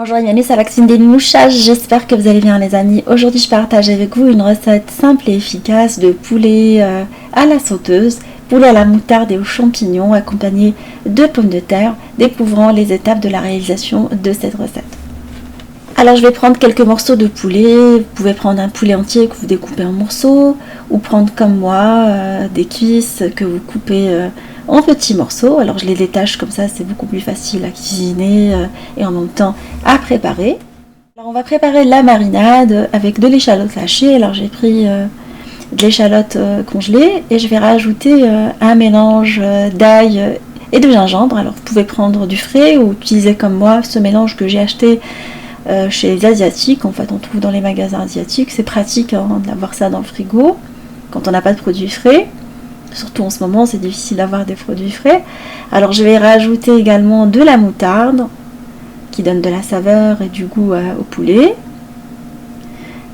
Bonjour Yannis, c'est Maxime des Mouchages, j'espère que vous allez bien les amis. Aujourd'hui je partage avec vous une recette simple et efficace de poulet à la sauteuse, poulet à la moutarde et aux champignons accompagné de pommes de terre, découvrant les étapes de la réalisation de cette recette. Alors je vais prendre quelques morceaux de poulet, vous pouvez prendre un poulet entier que vous découpez en morceaux ou prendre comme moi des cuisses que vous coupez en petits morceaux. Alors je les détache comme ça, c'est beaucoup plus facile à cuisiner et en même temps à préparer. Alors on va préparer la marinade avec de l'échalote hachée. Alors j'ai pris de l'échalote congelée et je vais rajouter un mélange d'ail et de gingembre. Alors vous pouvez prendre du frais ou utiliser comme moi ce mélange que j'ai acheté chez les Asiatiques. En fait on trouve dans les magasins asiatiques, c'est pratique d'avoir ça dans le frigo quand on n'a pas de produits frais. Surtout en ce moment, c'est difficile d'avoir des produits frais. Alors je vais rajouter également de la moutarde qui donne de la saveur et du goût au poulet.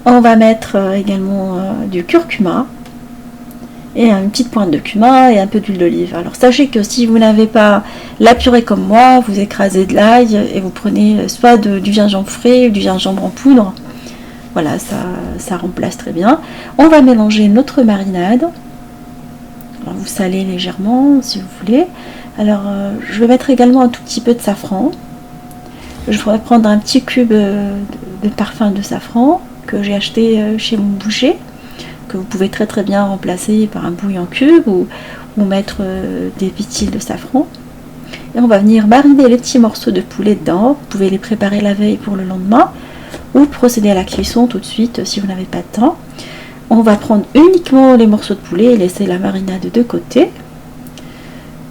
On va mettre également du curcuma et une petite pointe de cumin et un peu d'huile d'olive. Alors sachez que si vous n'avez pas la purée comme moi, vous écrasez de l'ail et vous prenez soit du gingembre frais ou du gingembre en poudre. Voilà, ça remplace très bien. On va mélanger notre marinade. Alors vous salez légèrement si vous voulez. Alors je vais mettre également un tout petit peu de safran. Je vais prendre un petit cube de parfum de safran que j'ai acheté chez mon boucher, que vous pouvez très très bien remplacer par un bouillon cube ou mettre des petits de safran. Et on va venir mariner les petits morceaux de poulet dedans. Vous pouvez les préparer la veille pour le lendemain ou procéder à la cuisson tout de suite si vous n'avez pas de temps. On va prendre uniquement les morceaux de poulet et laisser la marinade de côté.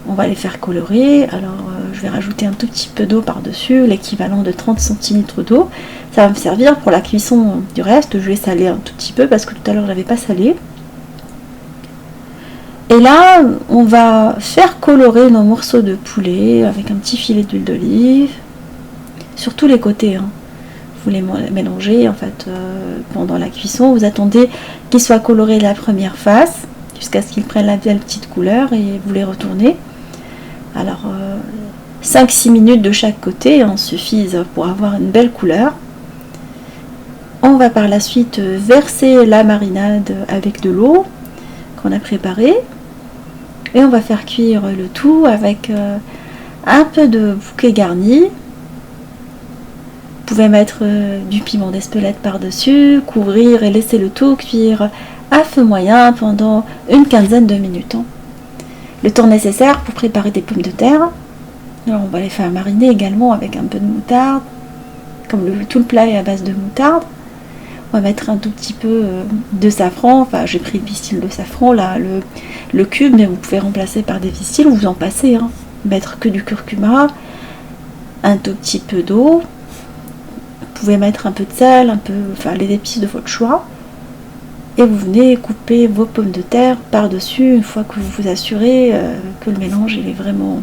On va les faire colorer. Alors je vais rajouter un tout petit peu d'eau par-dessus, l'équivalent de 30 centilitres d'eau. Ça va me servir pour la cuisson du reste. Je vais saler un tout petit peu parce que tout à l'heure je n'avais pas salé. Et là, on va faire colorer nos morceaux de poulet avec un petit filet d'huile d'olive sur tous les côtés. Vous les mélangez en fait pendant la cuisson. Vous attendez qu'ils soient colorés la première face jusqu'à ce qu'ils prennent la belle petite couleur et vous les retournez. Alors 5-6 minutes de chaque côté suffisent pour avoir une belle couleur. On va par la suite verser la marinade avec de l'eau qu'on a préparée et on va faire cuire le tout avec un peu de bouquet garni. Vous pouvez mettre du piment d'Espelette par-dessus, couvrir et laisser le tout cuire à feu moyen pendant une quinzaine de minutes. Le temps nécessaire pour préparer des pommes de terre. Alors on va les faire mariner également avec un peu de moutarde. Comme tout le plat est à base de moutarde, on va mettre un tout petit peu de safran. Enfin j'ai pris le pistil de safran, là, le cube, mais vous pouvez remplacer par des pistils ou vous en passez. Mettre que du curcuma, un tout petit peu d'eau. Vous pouvez mettre un peu de sel, les épices de votre choix. Et vous venez couper vos pommes de terre par-dessus une fois que vous vous assurez que le mélange il est vraiment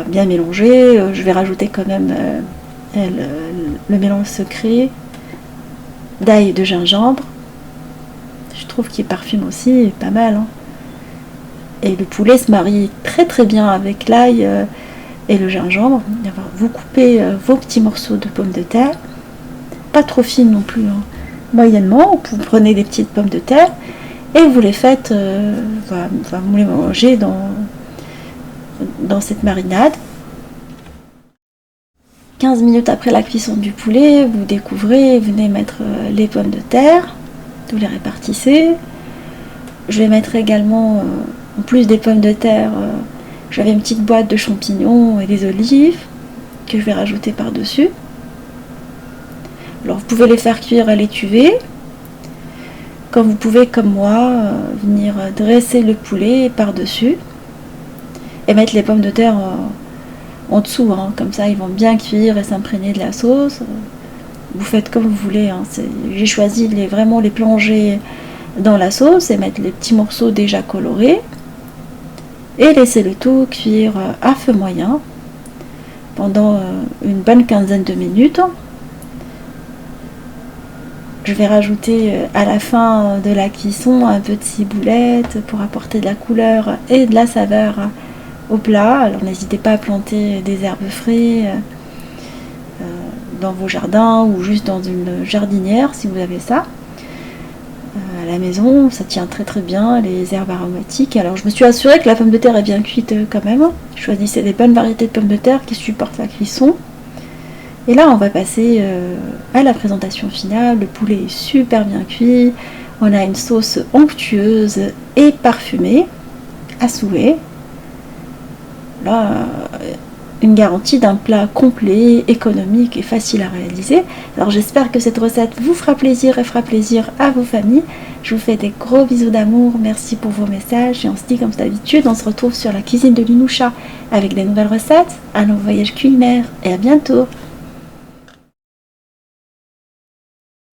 bien mélangé. Je vais rajouter quand même le mélange secret d'ail et de gingembre. Je trouve qu'il parfume aussi pas mal. Et le poulet se marie très très bien avec l'ail et le gingembre. Vous coupez vos petits morceaux de pommes de terre, pas trop fines non plus, moyennement. Vous prenez des petites pommes de terre et vous les faites, vous les mangez dans cette marinade. 15 minutes après la cuisson du poulet, vous découvrez, venez mettre les pommes de terre, vous les répartissez. Je vais mettre également, en plus des pommes de terre, j'avais une petite boîte de champignons et des olives que je vais rajouter par-dessus. Alors vous pouvez les faire cuire à l'étuvée. Comme vous pouvez, comme moi, venir dresser le poulet par-dessus et mettre les pommes de terre en dessous. Comme ça, ils vont bien cuire et s'imprégner de la sauce. Vous faites comme vous voulez. J'ai choisi vraiment les plonger dans la sauce et mettre les petits morceaux déjà colorés. Et laisser le tout cuire à feu moyen pendant une bonne quinzaine de minutes. Je vais rajouter à la fin de la cuisson un peu de ciboulette pour apporter de la couleur et de la saveur au plat. Alors n'hésitez pas à planter des herbes fraîches dans vos jardins ou juste dans une jardinière si vous avez ça. À la maison, ça tient très très bien, les herbes aromatiques. Alors je me suis assurée que la pomme de terre est bien cuite quand même. Choisissez des bonnes variétés de pommes de terre qui supportent la cuisson. Et là on va passer à la présentation finale. Le poulet est super bien cuit. On a une sauce onctueuse et parfumée à souhait. Là, une garantie d'un plat complet, économique et facile à réaliser. Alors j'espère que cette recette vous fera plaisir et fera plaisir à vos familles. Je vous fais des gros bisous d'amour, merci pour vos messages et on se dit comme d'habitude, on se retrouve sur la cuisine de Linoucha avec des nouvelles recettes, un nouveau voyage culinaire et à bientôt.